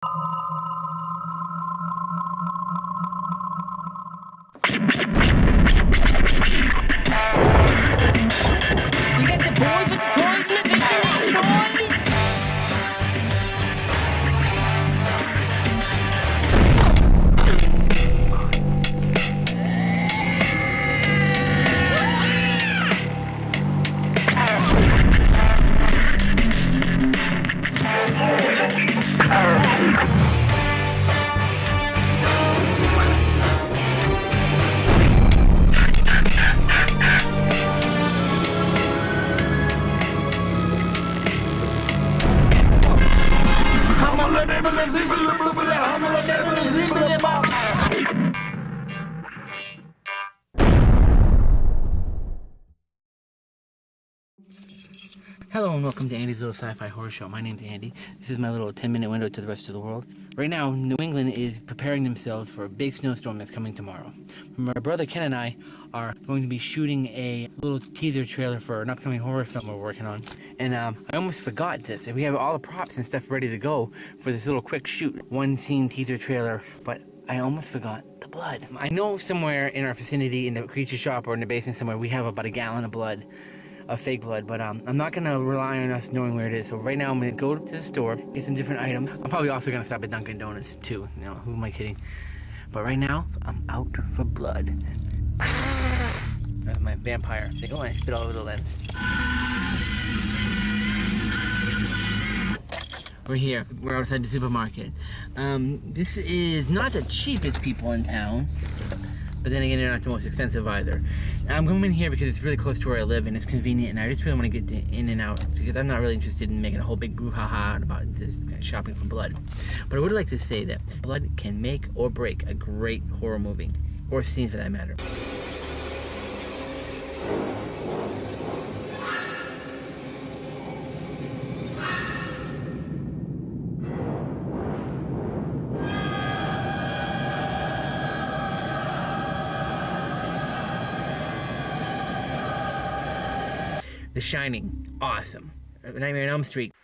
You got the boys with the toys and the making that noise? Hello and welcome to Andy's Little Sci-Fi Horror Show. My name's Andy. This is my little 10-minute window to the rest of the world. Right now, New England is preparing themselves for a big snowstorm that's coming tomorrow. My brother Ken and I are going to be shooting a little teaser trailer for an upcoming horror film we're working on. And I almost forgot this. We have all the props and stuff ready to go for this little quick shoot. One scene teaser trailer, but I almost forgot the blood. I know somewhere in our vicinity, in the creature shop or in the basement somewhere, we have about a gallon of blood. Of fake blood, but I'm not gonna rely on us knowing where it is. So right now I'm gonna go to the store, get some different items. I'm probably also gonna stop at Dunkin' Donuts too. You know, who am I kidding? But right now I'm out for blood. That's my vampire thing. Oh, I spit all over the lens. We're here. We're outside the supermarket. This is not the cheapest people in town. But then again, they're not the most expensive either. I'm coming in here because it's really close to where I live and it's convenient, and I just really want to get in and out because I'm not really interested in making a whole big brouhaha about this kind of shopping for blood. But I would like to say that blood can make or break a great horror movie, or scene for that matter. The Shining, awesome. Nightmare on Elm Street.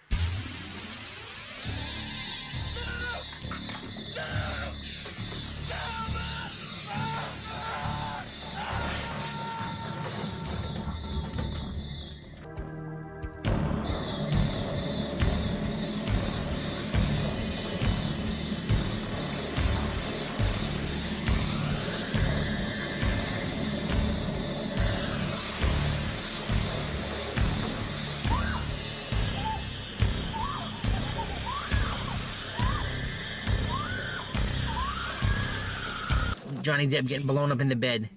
Johnny Depp getting blown up in the bed,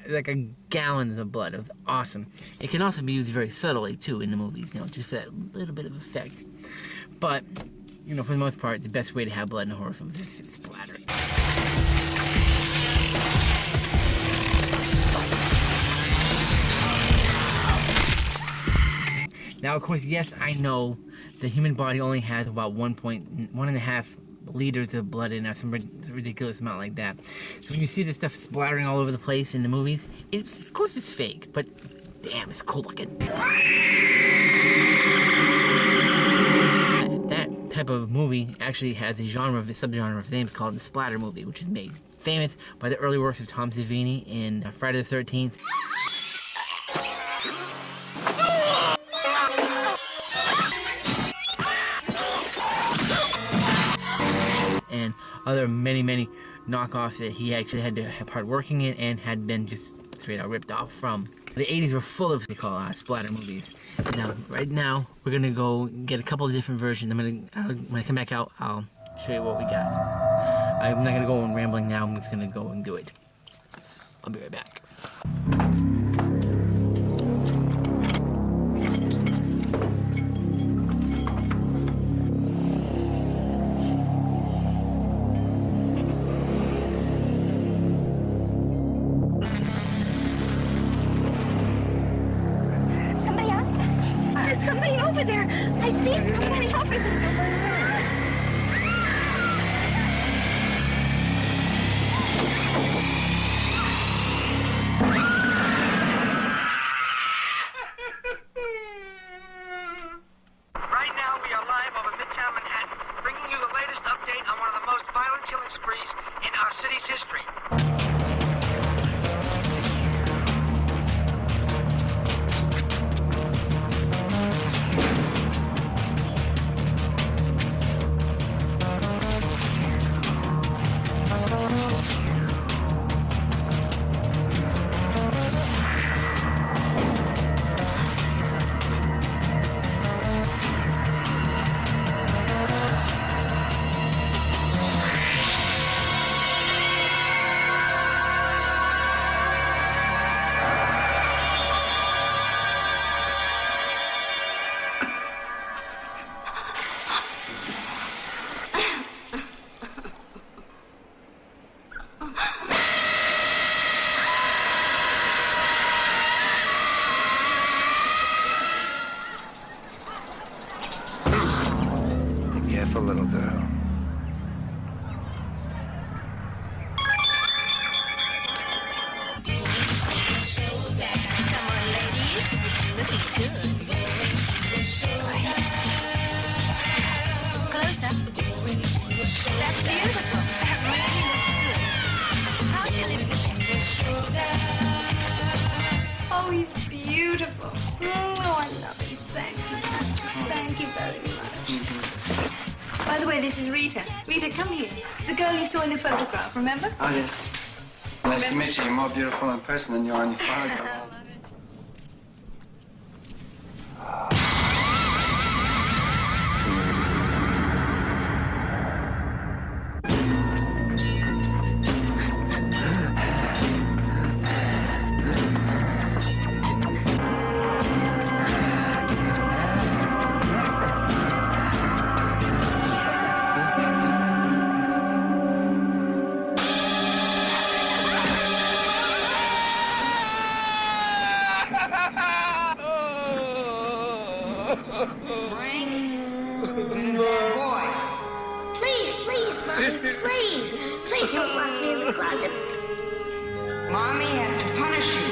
like a gallon of blood. It was awesome. It can also be used very subtly too in the movies, you know, just for that little bit of effect. But, you know, for the most part, the best way to have blood in a horror film is just splattering. Now, of course, yes, I know the human body only has about 1.5 liters of blood in it, some ridiculous amount like that. So when you see this stuff splattering all over the place in the movies, of course it's fake, but damn, it's cool looking. That type of movie actually has a subgenre of names called the splatter movie, which is made famous by the early works of Tom Savini in Friday the 13th. And other many knockoffs that he actually had to have hard working in and had been just straight out ripped off from. The 80s were full of what they call splatter movies. Now, right now, we're gonna go get a couple of different versions. When I come back out, I'll show you what we got. I'm not gonna go on rambling now. I'm just gonna go and do it. I'll be right back. Somebody over there. I see somebody over there. killing sprees in our city's history. Careful, little girl. Come on, ladies. Looking good. Closer. That's beautiful. That really looks good. How chilly is it? Oh, he's beautiful. Oh, I love him. Thank you. Thank you very much. By the way, this is Rita. Rita, come here. It's the girl you saw in the photograph, remember? Oh, yes. Nice to meet you. You're more beautiful in person than you are in your photograph. Please, Mommy, please. Please don't lock me in the closet. Mommy has to punish you.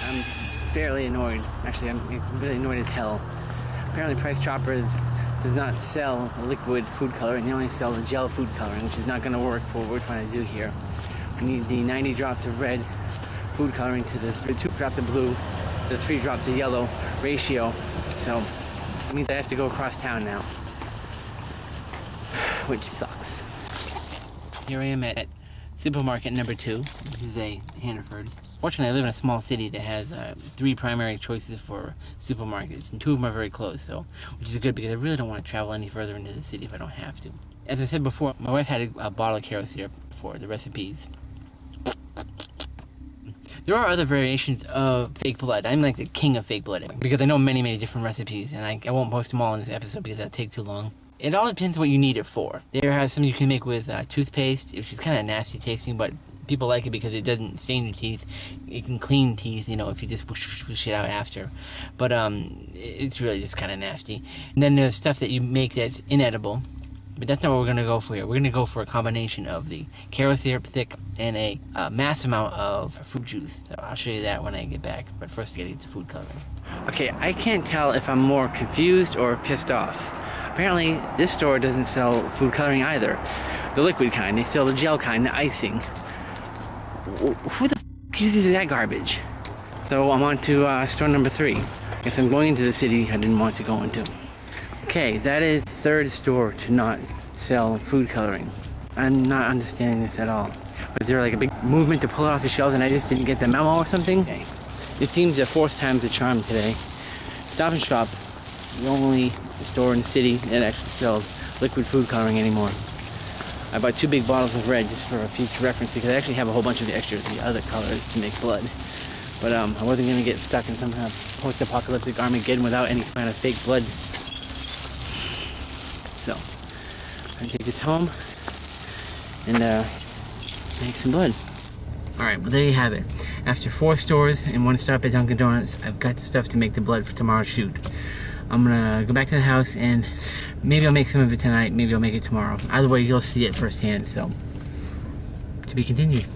I'm fairly annoyed. Actually, I'm really annoyed as hell. Apparently, Price Choppers does not sell liquid food coloring. They only sell the gel food coloring, which is not going to work for what we're trying to do here. We need the 90 drops of red food coloring to the 2 drops of blue, the 3 drops of yellow ratio. So it means I have to go across town now, which sucks. Here I am at supermarket number 2. This is a Hannaford's. Fortunately, I live in a small city that has 3 primary choices for supermarkets, and 2 of them are very close, so which is good because I really don't want to travel any further into the city if I don't have to. As I said before, my wife had a bottle of Caro syrup for the recipes. There are other variations of fake blood. I'm like the king of fake blood because I know many different recipes, and I won't post them all in this episode because that'll take too long. It all depends on what you need it for. There are some you can make with toothpaste, which is kind of nasty tasting, but people like it because it doesn't stain your teeth. It can clean teeth, you know, if you just push it out after. But it's really just kind of nasty. And then there's stuff that you make that's inedible. But that's not what we're going to go for here. We're going to go for a combination of the Caro syrup thick and a mass amount of fruit juice. So I'll show you that when I get back. But first I got to get the food coloring. Okay, I can't tell if I'm more confused or pissed off. Apparently, this store doesn't sell food coloring either. The liquid kind. They sell the gel kind, the icing. Who the f*** uses that garbage? So I'm on to store number 3. Guess I'm going into the city I didn't want to go into. Okay, that is the 3rd store to not sell food coloring. I'm not understanding this at all. Was there like a big movement to pull it off the shelves and I just didn't get the memo or something? Okay. It seems the 4th time's the charm today. Stop and Shop, the only store in the city that actually sells liquid food coloring anymore. I bought 2 big bottles of red just for a future reference because I actually have a whole bunch of the extras, the other colors to make blood. But I wasn't going to get stuck in some kind of post-apocalyptic Armageddon without any kind of fake blood. So, I'm going to take this home and make some blood. Alright, well there you have it. After 4 stores and 1 stop at Dunkin' Donuts, I've got the stuff to make the blood for tomorrow's shoot. I'm gonna go back to the house and maybe I'll make some of it tonight, maybe I'll make it tomorrow. Either way, you'll see it firsthand, so to be continued.